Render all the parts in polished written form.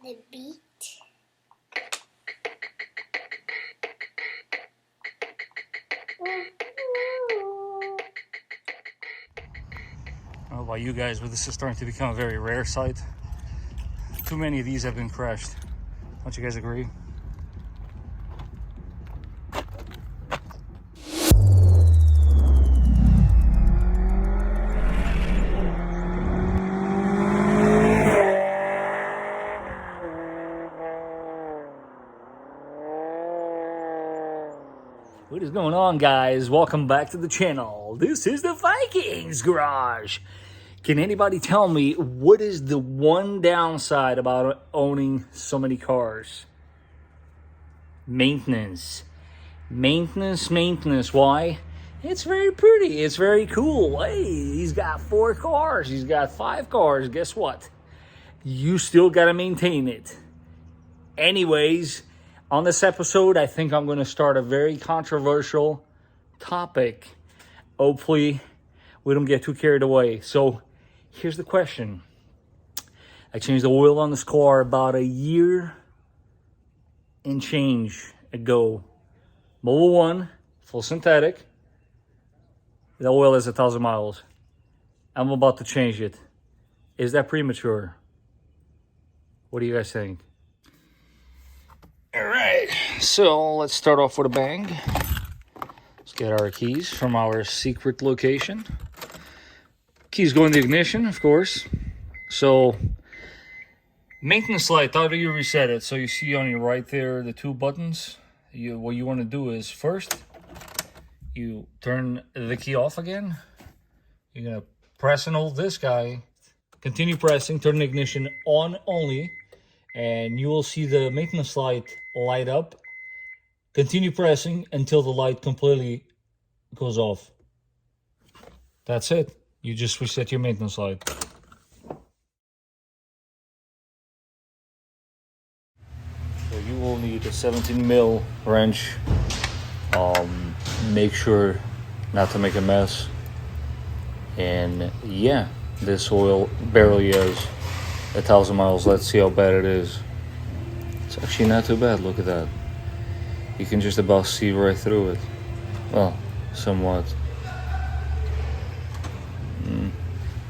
The beat. I don't know about you guys, but this is starting to become a very rare sight. Too many of these have been crashed. Don't you guys agree? What is going on, guys? Welcome back to the channel. This is the Vikings Garage. Can anybody tell me what is the one downside about owning so many cars? Maintenance. Maintenance. Why? It's very pretty. It's very cool. Hey, he's got 4 cars. He's got 5 cars. Guess what? You still got to maintain it. Anyways, on this episode, I think I'm going to start a very controversial topic. Hopefully, we don't get too carried away. So, here's the question. I changed the oil on this car about a year and change ago. Mobil 1, full synthetic. The oil is 1,000 miles. I'm about to change it. Is that premature? What do you guys think? All right, so let's start off with a bang. Let's get our keys from our secret location. Keys go in the ignition, of course. So, maintenance light, how do you reset it? So you see on your right there, the 2 buttons. What you want to do is first, you turn the key off again. You're going to press and hold this guy. Continue pressing, turn the ignition on only. And you will see the maintenance light up. Continue pressing until the light completely goes off. That's it. You just reset your maintenance light. So you will need a 17 mil wrench. Make sure not to make a mess. And yeah, this oil barely has 1,000 miles. Let's see how bad it is. It's actually not too bad. Look at that. You can just about see right through it. Well, somewhat.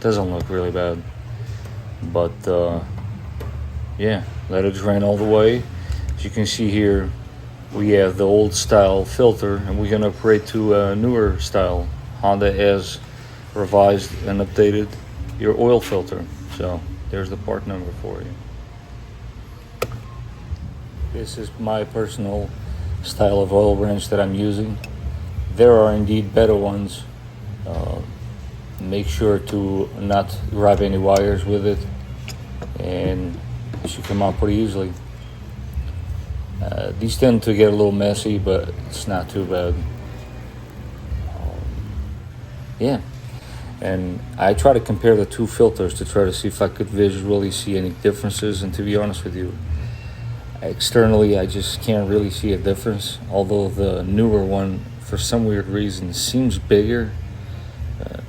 Doesn't look really bad. But yeah, let it drain all the way. As you can see here, we have the old style filter, and we're gonna upgrade to a newer style. Honda has revised and updated your oil filter. So there's the part number for you. This is my personal style of oil wrench that I'm using. There are indeed better ones. Make sure to not grab any wires with it, and it should come out pretty easily. These tend to get a little messy, but it's not too bad. Yeah. And I try to compare the 2 filters to try to see if I could visually see any differences. And to be honest with you, externally, I just can't really see a difference. Although the newer one, for some weird reason, seems bigger.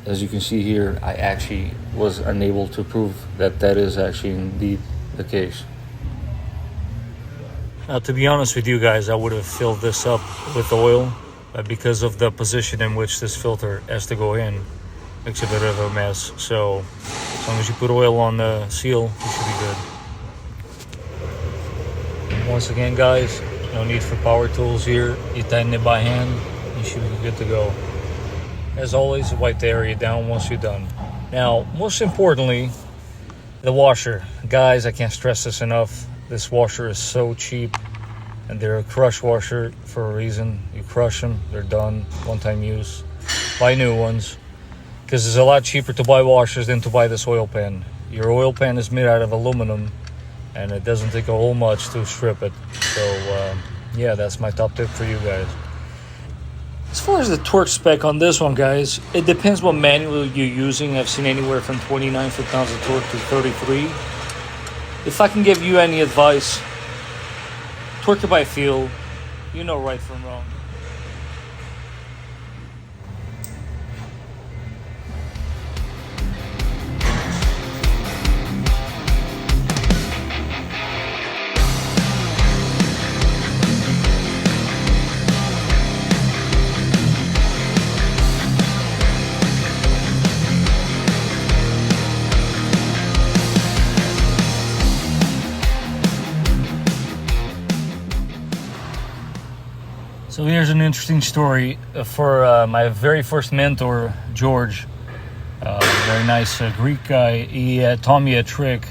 As you can see here, I actually was unable to prove that that is actually indeed the case. Now, to be honest with you guys, I would have filled this up with oil, but because of the position in which this filter has to go in, makes a bit of a mess. So as long as you put oil on the seal, you should be good. Once again, guys, no need for power tools here. You tighten it by hand, you should be good to go. As always, wipe the area down once you're done. Now, most importantly, the washer. Guys, I can't stress this enough. This washer is so cheap, and they're a crush washer for a reason. You crush them, they're done, one-time use. Buy new ones, because it's a lot cheaper to buy washers than to buy this oil pan. Your oil pan is made out of aluminum, and it doesn't take a whole much to strip it. So yeah, that's my top tip for you guys. As far as the torque spec on this one, guys, it depends what manual you're using. I've seen anywhere from 29 foot-pounds of torque to 33. If I can give you any advice, torque it by feel. You know right from wrong. So here's an interesting story for my very first mentor, George. Very nice Greek guy. He taught me a trick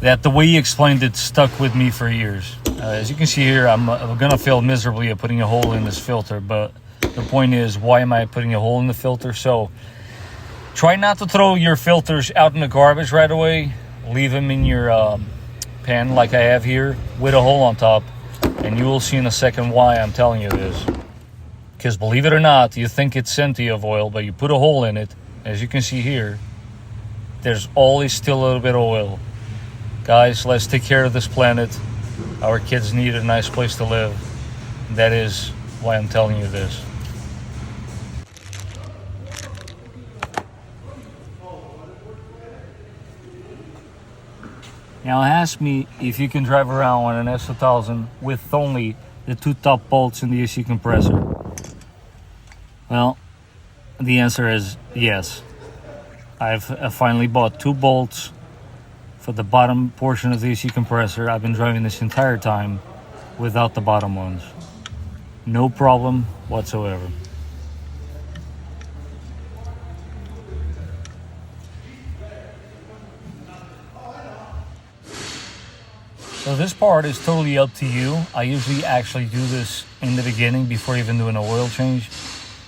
that the way he explained it stuck with me for years. As you can see here, I'm gonna fail miserably at putting a hole in this filter, but the point is, why am I putting a hole in the filter? So try not to throw your filters out in the garbage right away. Leave them in your pan like I have here with a hole on top, and you will see in a second why I'm telling you this. Because believe it or not, you think it's empty of oil, but you put a hole in it. As you can see here, there's always still a little bit of oil. Guys, let's take care of this planet. Our kids need a nice place to live. That is why I'm telling you this. Now ask me if you can drive around on an S2000 with only the 2 top bolts in the AC compressor. Well, the answer is yes. I've finally bought 2 bolts for the bottom portion of the AC compressor. I've been driving this entire time without the bottom ones. No problem whatsoever. So this part is totally up to you. I usually actually do this in the beginning before even doing an oil change.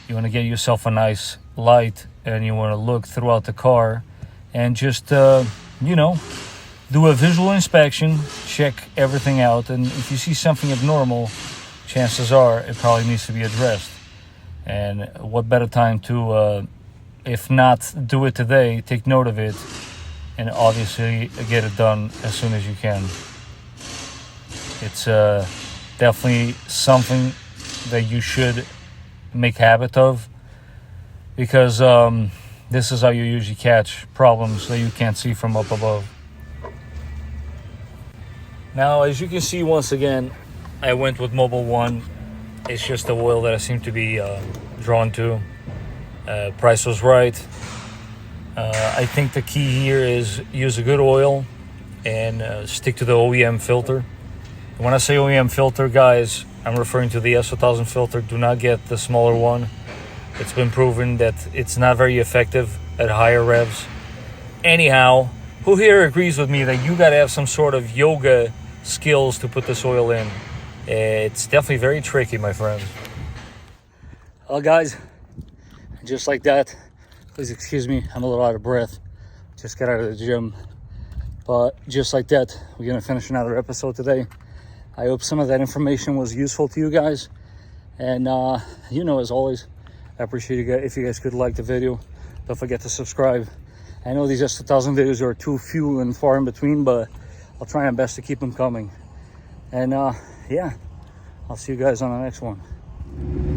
You want to get yourself a nice light and you want to look throughout the car and just, you know, do a visual inspection, check everything out. And if you see something abnormal, chances are it probably needs to be addressed. And what better time to, if not do it today, take note of it and obviously get it done as soon as you can. It's definitely something that you should make habit of, because this is how you usually catch problems that you can't see from up above. Now, as you can see, once again, I went with Mobil 1. It's just the oil that I seem to be drawn to. Price was right. I think the key here is use a good oil and stick to the OEM filter. When I say OEM filter, guys, I'm referring to the S2000 filter. Do not get the smaller one. It's been proven that it's not very effective at higher revs. Anyhow, who here agrees with me that you got to have some sort of yoga skills to put this oil in? It's definitely very tricky, my friends. Well, guys, just like that, please excuse me, I'm a little out of breath. Just got out of the gym. But just like that, we're going to finish another episode today. I hope some of that information was useful to you guys. And, you know, as always, I appreciate you guys. If you guys could like the video, don't forget to subscribe. I know these S2000 videos are too few and far in between, but I'll try my best to keep them coming. And, yeah, I'll see you guys on the next one.